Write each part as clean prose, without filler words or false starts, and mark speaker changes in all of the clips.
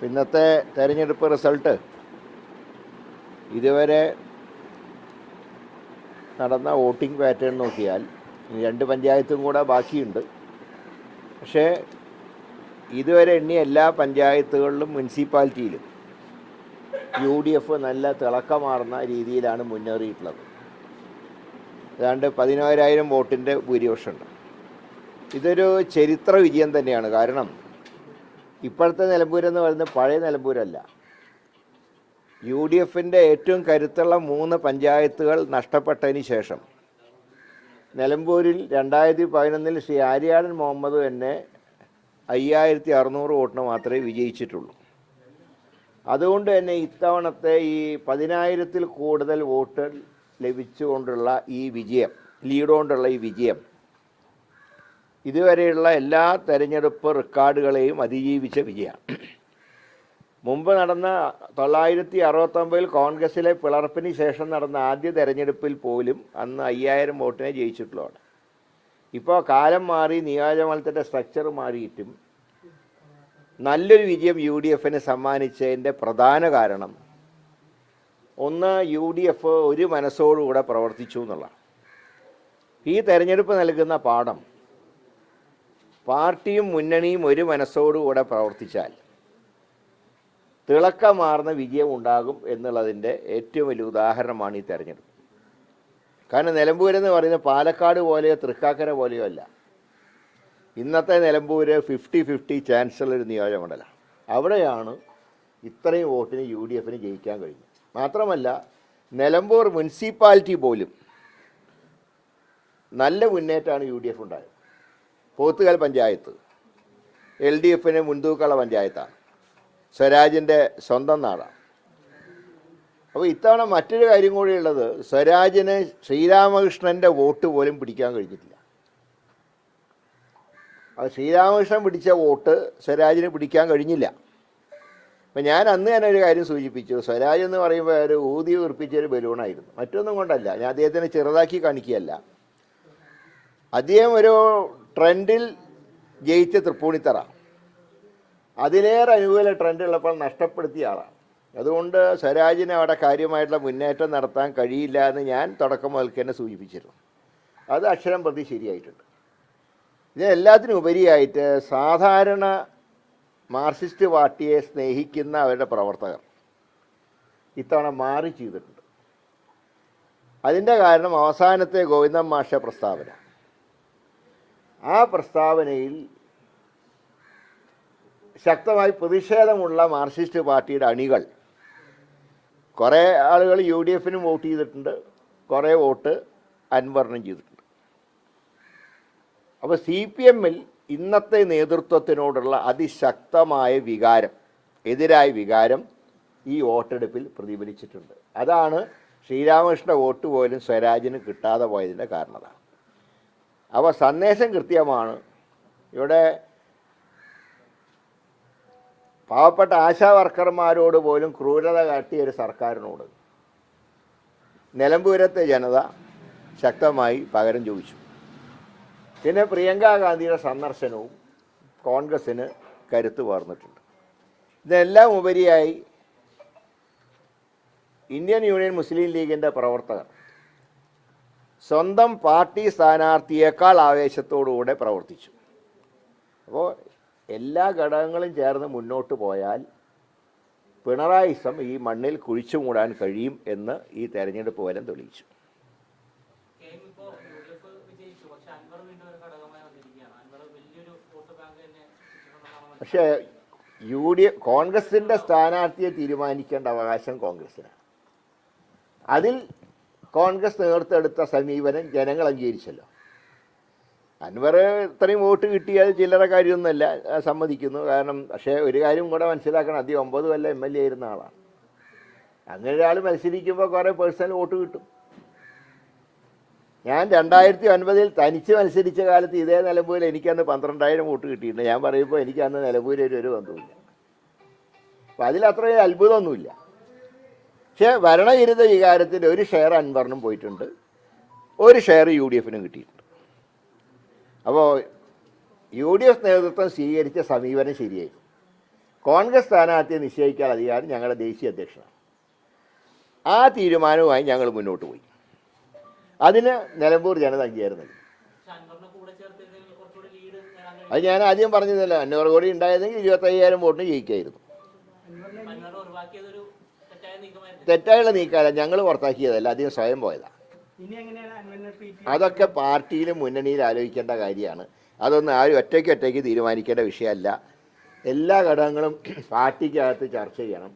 Speaker 1: ഇന്നത്തെ തെരഞ്ഞെടുപ്പ് റിസൾട്ട് ഇതുവരെ നടന്ന വോട്ടിംഗ് പാറ്റേൺ നോക്കിയാൽ 2 പഞ്ചായത്തും കൂടെ ബാക്കിയുണ്ട്. പക്ഷേ ഇതുവരെ എണ്ണിയ എല്ലാ പഞ്ചായത്തുകളിലും മുനിസിപ്പാലിറ്റിയിലും UDF നല്ല തിളക്കമാർന്ന രീതിയിലാണ് മുന്നേറിയിട്ടുള്ളത്. ഏതാണ്ട് 11,000 വോട്ടിൻ്റെ ഭൂരിപക്ഷമുണ്ട്. ഇതൊരു ചരിത്ര വിജയം തന്നെയാണ്. കാരണം ഇപ്പോഴത്തെ നിലമ്പൂരെന്ന് പറയുന്നത് പഴയ നിലമ്പൂരല്ല. UDFൻ്റെ ഏറ്റവും കരുത്തുള്ള 3 പഞ്ചായത്തുകൾ നഷ്ടപ്പെട്ടതിന് ശേഷം നിലമ്പൂരിൽ 2011 ശ്രീ ആര്യാടൻ മുഹമ്മദ് തന്നെ 5,600 വോട്ടിന് മാത്രമേ വിജയിച്ചിട്ടുള്ളൂ. അതുകൊണ്ട് തന്നെ ഇത്തവണത്തെ ഈ 10,000-ൽ കൂടുതൽ വോട്ട് ലഭിച്ചുകൊണ്ടുള്ള ഈ വിജയം, ലീഡ് കൊണ്ടുള്ള ഈ വിജയം ഇതുവരെയുള്ള എല്ലാ തെരഞ്ഞെടുപ്പ് റെക്കോർഡുകളെയും അതിജീവിച്ച വിജയമാണ്. മുമ്പ് നടന്ന 969 കോൺഗ്രസിലെ പിളർപ്പിന് ശേഷം നടന്ന ആദ്യ തെരഞ്ഞെടുപ്പിൽ പോലും അന്ന് 5,000 വോട്ടിനെ ജയിച്ചിട്ടുള്ളതാണ്. ഇപ്പോൾ കാലം മാറി, നിയോജകമണ്ഡലത്തിൻ്റെ സ്ട്രക്ചർ മാറിയിട്ടും നല്ലൊരു വിജയം UDFന് സമ്മാനിച്ചതിൻ്റെ പ്രധാന കാരണം ഒന്ന്, UDF ഒരു മനസ്സോടുകൂടെ പ്രവർത്തിച്ചു എന്നുള്ളതാണ്. ഈ തെരഞ്ഞെടുപ്പ് നൽകുന്ന പാഠം, പാർട്ടിയും മുന്നണിയും ഒരു മനസ്സോടുകൂടെ പ്രവർത്തിച്ചാൽ തിളക്കമാർന്ന വിജയം ഉണ്ടാകും എന്നുള്ളതിൻ്റെ ഏറ്റവും വലിയ ഉദാഹരണമാണ് ഈ തെരഞ്ഞെടുപ്പ്. കാരണം നിലമ്പൂരെന്ന് പറയുന്നത് പാലക്കാട് പോലെയോ തൃക്കാക്കര പോലെയോ അല്ല. ഇന്നത്തെ നിലമ്പൂര് 50-50 ചാൻസുള്ള ഒരു നിയോജകമണ്ഡലമാണ്. അവിടെയാണ് ഇത്രയും വോട്ടിന് UDFന് ജയിക്കാൻ കഴിഞ്ഞത്. മാത്രമല്ല നിലമ്പൂർ മുനിസിപ്പാലിറ്റി പോലും നല്ല മുന്നേറ്റമാണ് UDF ഉണ്ടായത്. പോത്തുകൽ പഞ്ചായത്ത് LDFന് മുൻതൂക്കമുള്ള പഞ്ചായത്താണ്, സ്വരാജിൻ്റെ സ്വന്തം നാടാണ്. അപ്പോൾ ഇത്തവണ മറ്റൊരു കാര്യം കൂടിയുള്ളത്, സ്വരാജിന് ശ്രീരാമകൃഷ്ണൻ്റെ വോട്ട് പോലും പിടിക്കാൻ കഴിഞ്ഞിട്ടില്ല. അത് ശ്രീരാമകൃഷ്ണൻ പിടിച്ച വോട്ട് സ്വരാജിന് പിടിക്കാൻ കഴിഞ്ഞില്ല. അപ്പം ഞാൻ അന്ന് തന്നെ ഒരു കാര്യം സൂചിപ്പിച്ചു, സ്വരാജ് എന്ന് പറയുമ്പോൾ ഒരു ഊതി ഉറപ്പിച്ചൊരു ബലൂണായിരുന്നു, മറ്റൊന്നും കൊണ്ടല്ല. ഞാൻ അദ്ദേഹത്തിനെ ചെറുതാക്കി കാണിക്കുകയല്ല. അദ്ദേഹം ഒരു ട്രെൻഡിൽ ജയിച്ച തൃപ്പൂണിത്തറ അതിലേറെ അനുകൂല ട്രെൻഡ് ഉള്ളപ്പോൾ നഷ്ടപ്പെടുത്തിയ ആളാണ്. അതുകൊണ്ട് സ്വരാജിന് അവിടെ കാര്യമായിട്ടുള്ള മുന്നേറ്റം നടത്താൻ കഴിയില്ല എന്ന് ഞാൻ തുടക്കം മുതൽക്ക് തന്നെ സൂചിപ്പിച്ചിരുന്നു. അത് അക്ഷരം പ്രതി ശരിയായിട്ടുണ്ട്. ഇതിനെല്ലാത്തിനും ഉപരിയായിട്ട് സാധാരണ മാർക്സിസ്റ്റ് പാർട്ടിയെ സ്നേഹിക്കുന്ന അവരുടെ പ്രവർത്തകർ ഇത്തവണ മാറി ചെയ്തിട്ടുണ്ട്. അതിൻ്റെ കാരണം അവസാനത്തെ ഗോവിന്ദൻ മാഷ പ്രസ്താവന. ആ പ്രസ്താവനയിൽ ശക്തമായി പ്രതിഷേധമുള്ള മാർക്സിസ്റ്റ് പാർട്ടിയുടെ അണികൾ, കുറേ ആളുകൾ UDFനും വോട്ട് ചെയ്തിട്ടുണ്ട്, കുറേ വോട്ട് അൻവറിനും ചെയ്തിട്ടുണ്ട്. അപ്പോൾ CPMൽ ഇന്നത്തെ നേതൃത്വത്തിനോടുള്ള അതിശക്തമായ വികാരം, എതിരായ വികാരം ഈ വോട്ടെടുപ്പിൽ പ്രതിഫലിച്ചിട്ടുണ്ട്. അതാണ് ശ്രീരാമകൃഷ്ണ വോട്ട് പോലും സ്വരാജിന് കിട്ടാതെ പോയതിൻ്റെ കാരണത. അപ്പോൾ സന്ദേശം കൃത്യമാണ്. ഇവിടെ പാവപ്പെട്ട ആശാ വർക്കർമാരോട് പോലും ക്രൂരത കാട്ടിയ ഒരു സർക്കാരിനോട് നിലമ്പൂരത്തെ ജനത ശക്തമായി പകരം ചോദിച്ചു. പിന്നെ പ്രിയങ്ക ഗാന്ധിയുടെ സന്ദർശനവും കോൺഗ്രസ്സിന് കരുത്ത് പകർന്നിട്ടുണ്ട്. ഇതെല്ലാം ഉപരിയായി ഇന്ത്യൻ യൂണിയൻ മുസ്ലിം ലീഗിൻ്റെ പ്രവർത്തകർ സ്വന്തം പാർട്ടി സ്ഥാനാർത്ഥിയേക്കാൾ ആവേശത്തോടുകൂടെ പ്രവർത്തിച്ചു. അപ്പോൾ എല്ലാ ഘടകങ്ങളും ചേർന്ന് മുന്നോട്ട് പോയാൽ പിണറായിസം ഈ മണ്ണിൽ കുഴിച്ചു മൂടാൻ കഴിയും എന്ന് ഈ തെരഞ്ഞെടുപ്പ് ഫലം തെളിയിച്ചു. പക്ഷേ കോൺഗ്രസിൻ്റെ സ്ഥാനാർത്ഥിയെ തീരുമാനിക്കേണ്ട അവകാശം കോൺഗ്രസിനാണ്. അതിൽ കോൺഗ്രസ് നേതൃത്വമെടുത്ത സമീപനം ജനങ്ങൾ അംഗീകരിച്ചല്ലോ. അൻവർ ഇത്രയും വോട്ട് കിട്ടിയാൽ ചില്ലറ കാര്യമൊന്നുമല്ല, സമ്മതിക്കുന്നു. കാരണം പക്ഷേ ഒരു കാര്യം കൂടെ മനസ്സിലാക്കണം, അദ്ദേഹം 9 കൊല്ലം MLA ആയിരുന്ന ആളാണ്. അങ്ങനെ ഒരാൾ മത്സരിക്കുമ്പോൾ കുറേ പേഴ്സണൽ വോട്ട് കിട്ടും. ഞാൻ 2009 തനിച്ച് മത്സരിച്ച കാലത്ത് ഇതേ നിലമ്പൂരിൽ എനിക്കന്ന് 12,000 വോട്ട് കിട്ടിയിട്ടുണ്ട്. ഞാൻ പറയുമ്പോൾ എനിക്കന്ന് നിലമ്പൂരിൽ ഒരു ബന്ധവുമില്ല. അപ്പം അതിലത്രയും അത്ഭുതമൊന്നുമില്ല. പക്ഷേ ഭരണവിരുദ്ധ വികാരത്തിൻ്റെ ഒരു ഷെയർ അൻവറിനും പോയിട്ടുണ്ട്, ഒരു ഷെയർ UDFനും കിട്ടിയിട്ടുണ്ട്. അപ്പോൾ UDF നേതൃത്വം സ്വീകരിച്ച സമീപനം ശരിയായിരുന്നു. കോൺഗ്രസ് സ്ഥാനാർത്ഥിയെ നിശ്ചയിക്കാൻ അധികാരം ഞങ്ങളുടെ ദേശീയ അധ്യക്ഷനാണ്. ആ തീരുമാനവുമായി ഞങ്ങൾ മുന്നോട്ട് പോയി. അതിന് നിലമ്പൂർ ജനത അംഗീകാരം നൽകി. അത് ഞാൻ ആദ്യം പറഞ്ഞതല്ല, 500 കോടി ഉണ്ടായതെങ്കിൽ 25,000 വോട്ടിന് ജയിക്കായിരുന്നു. തെറ്റായുള്ള നീക്കാല, ഞങ്ങൾ പുറത്താക്കിയതല്ല, അധികം സ്വയം പോയതാണ്. അതൊക്കെ പാർട്ടിയിലും മുന്നണിയിൽ ആലോചിക്കേണ്ട കാര്യമാണ്. അതൊന്നും ആരും ഒറ്റയ്ക്ക് തീരുമാനിക്കേണ്ട വിഷയമല്ല. എല്ലാ ഘടകങ്ങളും പാർട്ടിക്കകത്ത് ചർച്ച ചെയ്യണം.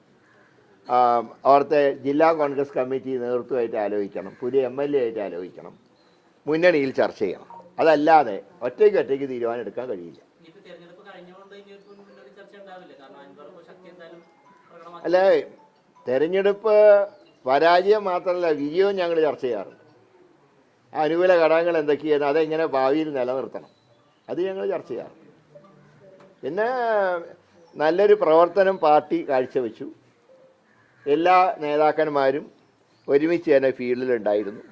Speaker 1: അവിടുത്തെ ജില്ലാ കോൺഗ്രസ് കമ്മിറ്റി നേതൃത്വമായിട്ട് ആലോചിക്കണം, പുതിയ MLA ആയിട്ട് ആലോചിക്കണം, മുന്നണിയിൽ ചർച്ച ചെയ്യണം. അതല്ലാതെ ഒറ്റയ്ക്ക് തീരുമാനം എടുക്കാൻ കഴിയില്ല. അല്ല, തെരഞ്ഞെടുപ്പ് പരാജയം മാത്രമല്ല, വിജയവും ഞങ്ങൾ ചർച്ച ചെയ്യാറുണ്ട്. അനുകൂല ഘടകങ്ങൾ എന്തൊക്കെയാണ്, അതെങ്ങനെ ഭാവിയിൽ നിലനിർത്തണം, അത് ഞങ്ങൾ ചർച്ച ചെയ്യാറുണ്ട്. പിന്നെ നല്ലൊരു പ്രവർത്തനം പാർട്ടി കാഴ്ചവെച്ചു. എല്ലാ നേതാക്കന്മാരും ഒരുമിച്ച് തന്നെ ഫീൽഡിലുണ്ടായിരുന്നു.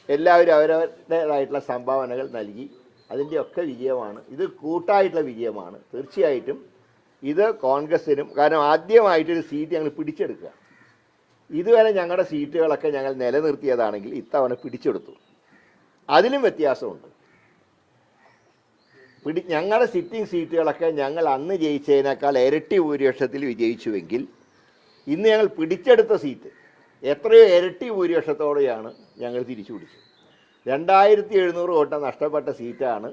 Speaker 1: എല്ലാവരും അവരവരുടേതായിട്ടുള്ള സംഭാവനകൾ നൽകി. അതിൻ്റെയൊക്കെ വിജയമാണ്. ഇത് കൂട്ടായിട്ടുള്ള വിജയമാണ്. തീർച്ചയായിട്ടും ഇത് കോൺഗ്രസിനും, കാരണം ആദ്യമായിട്ടൊരു സീറ്റ് ഞങ്ങൾ പിടിച്ചെടുക്കുക. ഇതുവരെ ഞങ്ങളുടെ സീറ്റുകളൊക്കെ ഞങ്ങൾ നിലനിർത്തിയതാണെങ്കിൽ ഇത്തവണ പിടിച്ചെടുത്തു. അതിലും വ്യത്യാസമുണ്ട്. ഞങ്ങളുടെ സിറ്റിംഗ് സീറ്റുകളൊക്കെ ഞങ്ങൾ അന്ന് ജയിച്ചതിനേക്കാൾ ഇരട്ടി ഭൂരിപക്ഷത്തിൽ വിജയിച്ചുവെങ്കിൽ ഇന്ന് ഞങ്ങൾ പിടിച്ചെടുത്ത സീറ്റ് എത്രയോ ഇരട്ടി ഭൂരിപക്ഷത്തോടെയാണ് ഞങ്ങൾ തിരിച്ചു പിടിച്ചത്. 2700 വോട്ട് നഷ്ടപ്പെട്ട സീറ്റാണ്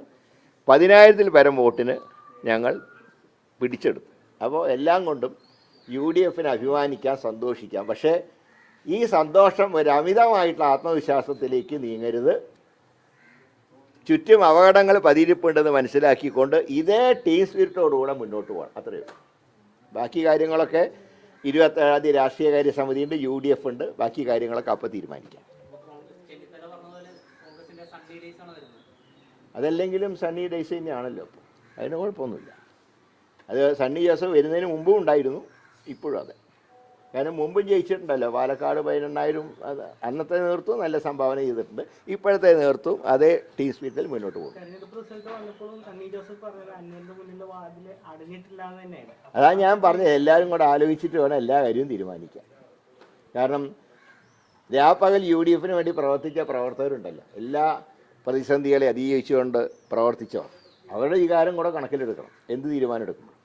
Speaker 1: 10,000-ൽ പരം വോട്ടിന് ഞങ്ങൾ പിടിച്ചെടുത്തു. അപ്പോൾ എല്ലാം കൊണ്ടും UDFന് അഭിമാനിക്കാം, സന്തോഷിക്കാം. പക്ഷേ ഈ സന്തോഷം ഒരു അമിതമായിട്ടുള്ള ആത്മവിശ്വാസത്തിലേക്ക് നീങ്ങരുത്. ചുറ്റും അപകടങ്ങൾ പതിയിരിപ്പുണ്ടെന്ന് മനസ്സിലാക്കിക്കൊണ്ട് ഇതേ ടീം സ്പിരിറ്റോടുകൂടെ മുന്നോട്ട് പോകണം. അത്രയേ ഉള്ളൂ. ബാക്കി കാര്യങ്ങളൊക്കെ 27-ാം തീയതി രാഷ്ട്രീയകാര്യ സമിതിയുണ്ട്, UDF ഉണ്ട്. ബാക്കി കാര്യങ്ങളൊക്കെ അപ്പോൾ തീരുമാനിക്കാം. അതല്ലെങ്കിലും സണ്ണി ഡേയ്സ് തന്നെയാണല്ലോ. അപ്പോൾ അതിന് കുഴപ്പമൊന്നുമില്ല. അത് സണ്ണി ജോസഫ് വരുന്നതിന് മുമ്പും ഉണ്ടായിരുന്നു, ഇപ്പോഴും അതെ. കാരണം മുമ്പും ജയിച്ചിട്ടുണ്ടല്ലോ. പാലക്കാട് 12,000 അത് അന്നത്തെ നേതൃത്വം നല്ല സംഭാവന ചെയ്തിട്ടുണ്ട്. ഇപ്പോഴത്തെ നേതൃത്വം അതേ ടീം സ്പിരിറ്റിൽ മുന്നോട്ട് പോകും. അതാ ഞാൻ പറഞ്ഞത്, എല്ലാവരും കൂടെ ആലോചിച്ചിട്ട് വേണം എല്ലാ കാര്യവും തീരുമാനിക്കാൻ. കാരണം രാപ്പകൽ UDFന് വേണ്ടി പ്രവർത്തിച്ച പ്രവർത്തകരുണ്ടല്ലോ, എല്ലാ പ്രതിസന്ധികളെ അതിജീവിച്ചുകൊണ്ട് പ്രവർത്തിച്ചോ, അവരുടെ വികാരം കൂടെ കണക്കിലെടുക്കണം എന്ത് തീരുമാനം എടുക്കണം.